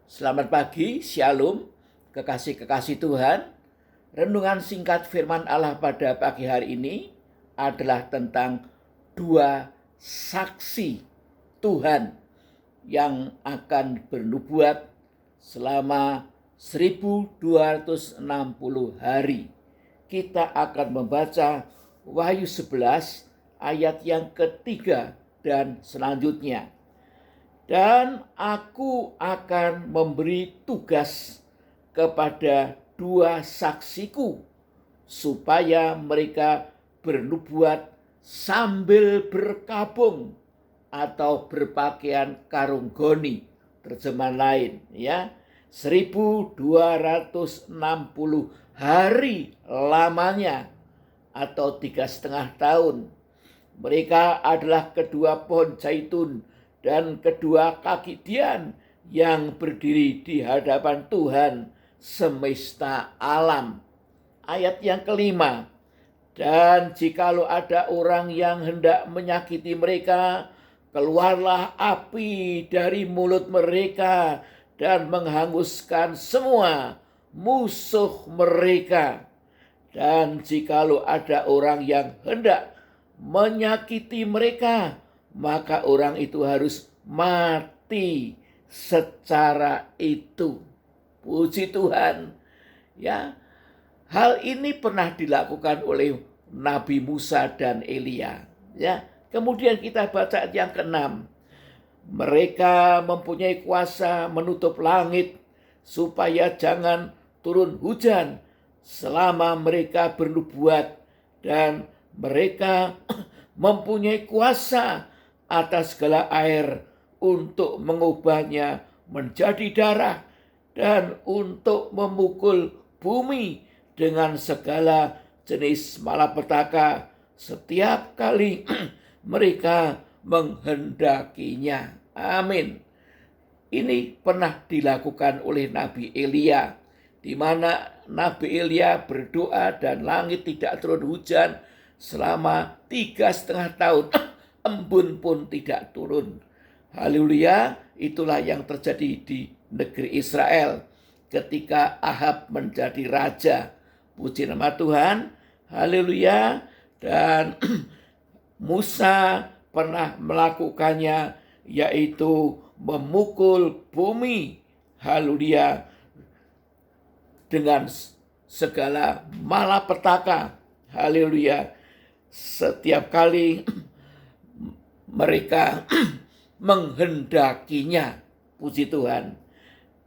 Selamat pagi, Shalom, kekasih-kekasih Tuhan. Renungan singkat firman Allah pada pagi hari ini adalah tentang dua saksi Tuhan yang akan bernubuat selama 1260 hari. Kita akan membaca Wahyu 11 ayat yang ketiga dan selanjutnya. Dan aku akan memberi tugas kepada dua saksiku supaya mereka bernubuat sambil berkabung atau berpakaian karung goni, terjemahan lain ya. 1260 hari lamanya atau 3,5 tahun. Mereka adalah kedua pohon zaitun dan kedua kaki dian yang berdiri di hadapan Tuhan semesta alam. Ayat yang kelima, dan jikalau ada orang yang hendak menyakiti mereka, keluarlah api dari mulut mereka dan menghanguskan semua musuh mereka. Dan jikalau ada orang yang hendak menyakiti mereka, maka orang itu harus mati secara itu. Puji Tuhan. Ya, hal ini pernah dilakukan oleh Nabi Musa dan Elia. Ya, kemudian kita baca yang ke-6. Mereka mempunyai kuasa menutup langit supaya jangan turun hujan selama mereka bernubuat, dan mereka mempunyai kuasa atas segala air untuk mengubahnya menjadi darah dan untuk memukul bumi dengan segala jenis malapetaka setiap kali mereka menghendakinya. Amin. Ini pernah dilakukan oleh Nabi Elia, di mana Nabi Elia berdoa dan langit tidak turun hujan selama 3,5 tahun. Embun pun tidak turun. Haleluya, itulah yang terjadi di negeri Israel ketika Ahab menjadi raja. Puji nama Tuhan. Haleluya. Dan Musa pernah melakukannya, yaitu memukul bumi. Haleluya. Dengan segala malapetaka. Haleluya. Setiap kali mereka menghendakinya. Puji Tuhan.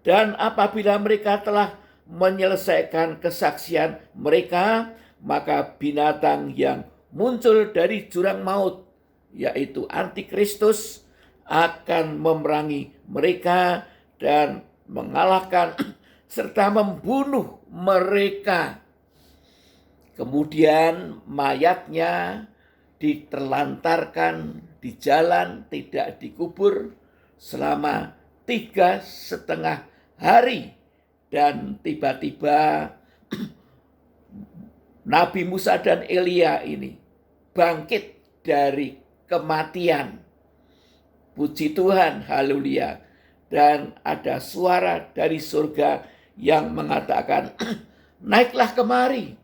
Dan apabila mereka telah menyelesaikan kesaksian mereka, maka binatang yang muncul dari jurang maut, yaitu antikristus, akan memerangi mereka dan mengalahkan serta membunuh mereka. Kemudian mayatnya diterlantarkan di jalan, tidak dikubur selama 3,5 hari. Dan tiba-tiba Nabi Musa dan Elia ini bangkit dari kematian. Puji Tuhan, haleluya. Dan ada suara dari surga yang mengatakan, naiklah kemari.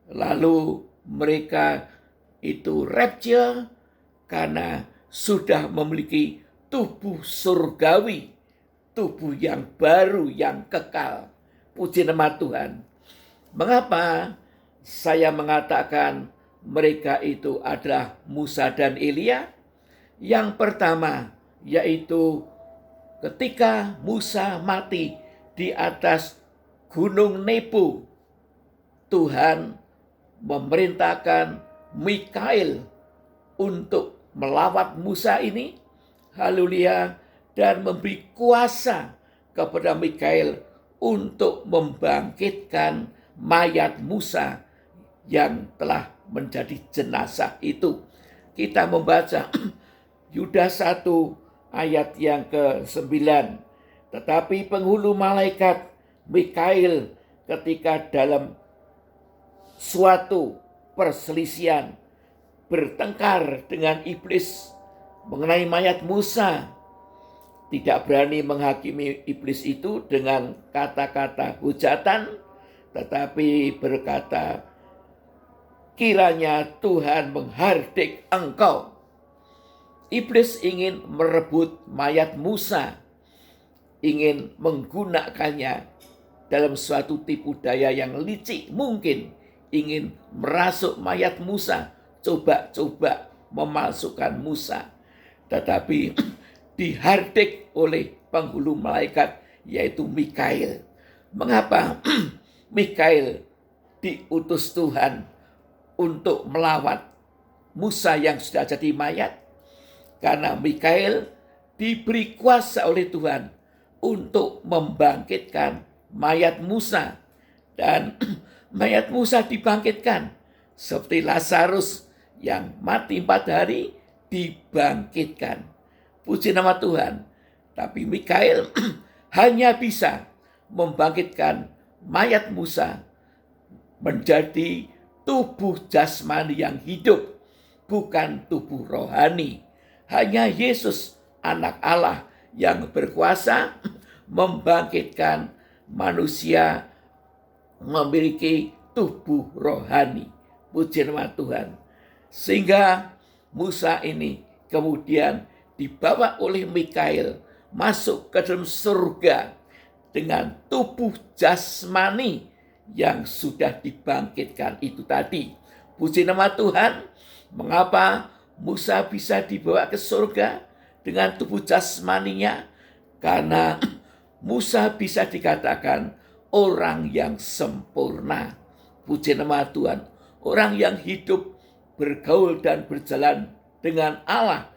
Lalu mereka itu rapture karena sudah memiliki tubuh surgawi, tubuh yang baru, yang kekal. Puji nama Tuhan. Mengapa saya mengatakan mereka itu adalah Musa dan Elia? Yang pertama, yaitu ketika Musa mati di atas Gunung Nebo, Tuhan memerintahkan Mikail untuk melawat Musa ini, haleluya, dan memberi kuasa kepada Mikail untuk membangkitkan mayat Musa yang telah menjadi jenazah itu. Kita membaca Yudas 1 ayat yang ke-9. Tetapi penghulu malaikat Mikail ketika dalam suatu perselisihan bertengkar dengan iblis mengenai mayat Musa, tidak berani menghakimi iblis itu dengan kata-kata hujatan, tetapi berkata, kiranya Tuhan menghardik engkau. Iblis ingin merebut mayat Musa, ingin menggunakannya dalam suatu tipu daya yang licik mungkin, ingin merasuk mayat Musa, coba-coba memalsukan Musa. Tetapi dihardik oleh penghulu malaikat, yaitu Mikail. Mengapa Mikail diutus Tuhan untuk melawan Musa yang sudah jadi mayat? Karena Mikail diberi kuasa oleh Tuhan untuk membangkitkan mayat Musa. Dan mayat Musa dibangkitkan. Seperti Lazarus yang mati 4 hari dibangkitkan. Puji nama Tuhan. Tapi Mikail hanya bisa membangkitkan mayat Musa menjadi tubuh jasmani yang hidup, bukan tubuh rohani. Hanya Yesus, anak Allah yang berkuasa, membangkitkan manusia memiliki tubuh rohani. Puji nama Tuhan. Sehingga Musa ini kemudian dibawa oleh Mikail masuk ke dalam surga dengan tubuh jasmani yang sudah dibangkitkan itu tadi. Puji nama Tuhan. Mengapa Musa bisa dibawa ke surga dengan tubuh jasmaninya? Karena Musa bisa dikatakan orang yang sempurna. Puji nama Tuhan. Orang yang hidup, bergaul dan berjalan dengan Allah.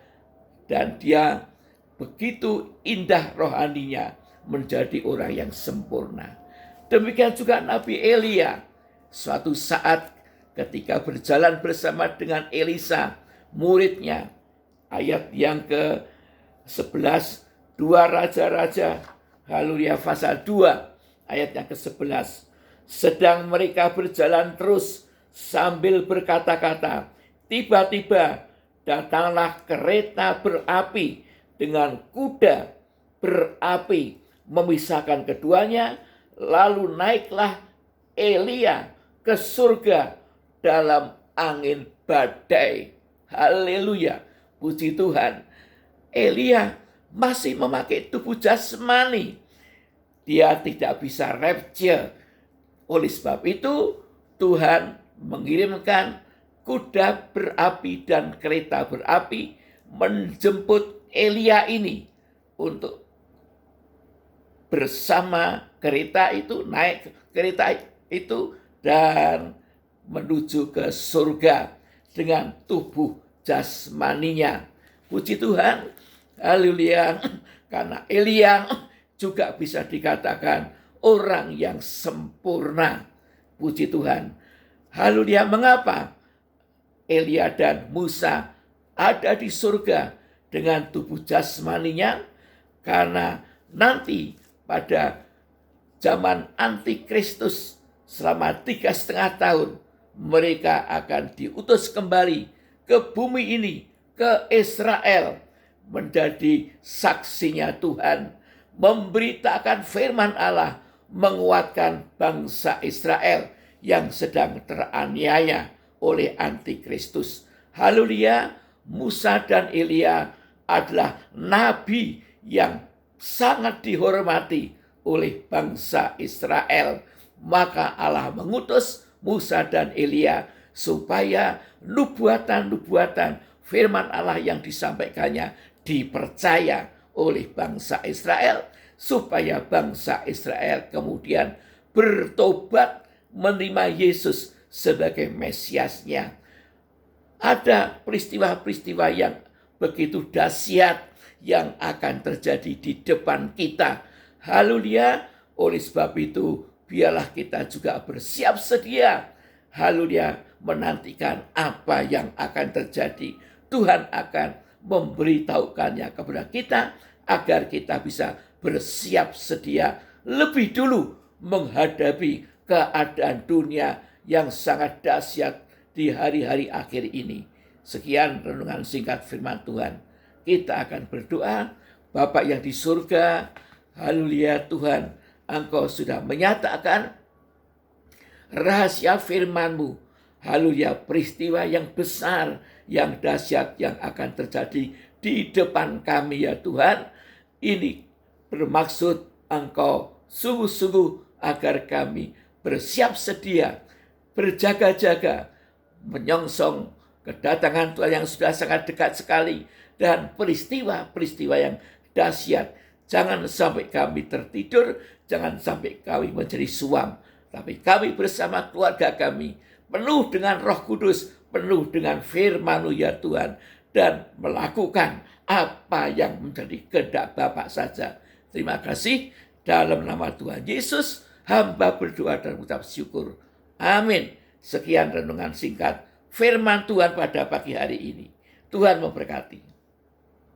Dan dia begitu indah rohaninya, menjadi orang yang sempurna. Demikian juga Nabi Elia. Suatu saat ketika berjalan bersama dengan Elisa, muridnya, ayat yang ke-11, 2 Raja-Raja, haleluya, pasal 2, ayat yang ke-11. Sedang mereka berjalan terus sambil berkata-kata, tiba-tiba datanglah kereta berapi dengan kuda berapi memisahkan keduanya, lalu naiklah Elia ke surga dalam angin badai. Haleluya, puji Tuhan. Elia masih memakai tubuh jasmani. Dia tidak bisa rapture. Oleh sebab itu Tuhan mengirimkan kuda berapi dan kereta berapi menjemput Elia ini untuk bersama kereta itu, naik kereta itu dan menuju ke surga dengan tubuh jasmaninya. Puji Tuhan, haleluya. Karena Elia juga bisa dikatakan orang yang sempurna. Puji Tuhan, haleluya. Mengapa Elia dan Musa ada di surga dengan tubuh jasmaninya? Karena nanti pada zaman antikristus selama 3,5 tahun mereka akan diutus kembali ke bumi ini, ke Israel, menjadi saksinya Tuhan, memberitakan firman Allah, menguatkan bangsa Israel yang sedang teraniaya oleh antikristus. Haleluya, Musa dan Elia adalah nabi yang sangat dihormati oleh bangsa Israel. Maka Allah mengutus Musa dan Elia supaya nubuatan-nubuatan firman Allah yang disampaikannya dipercaya oleh bangsa Israel, supaya bangsa Israel kemudian bertobat menerima Yesus sebagai Mesiasnya. Ada peristiwa-peristiwa yang begitu dahsyat yang akan terjadi di depan kita. Haleluya. Oleh sebab itu, biarlah kita juga bersiap sedia. Haleluya, menantikan apa yang akan terjadi. Tuhan akan memberitahukannya kepada kita agar kita bisa bersiap sedia lebih dulu menghadapi keadaan dunia yang sangat dahsyat di hari-hari akhir ini. Sekian renungan singkat firman Tuhan. Kita akan berdoa. Bapa yang di surga, haleluya Tuhan, Engkau sudah menyatakan rahasia firman-Mu. Haleluya, peristiwa yang besar, yang dahsyat yang akan terjadi di depan kami ya Tuhan. Ini bermaksud Engkau sungguh-sungguh agar kami bersiap sedia, berjaga-jaga, menyongsong kedatangan Tuhan yang sudah sangat dekat sekali, dan peristiwa-peristiwa yang dahsyat. Jangan sampai kami tertidur, jangan sampai kami menjadi suam, tapi kami bersama keluarga kami penuh dengan Roh Kudus, penuh dengan firman-Mu ya Tuhan, dan melakukan apa yang menjadi kehendak Bapa saja. Terima kasih, dalam nama Tuhan Yesus hamba berdoa dan mengucap syukur. Amin. Sekian renungan singkat firman Tuhan pada pagi hari ini. Tuhan memberkati.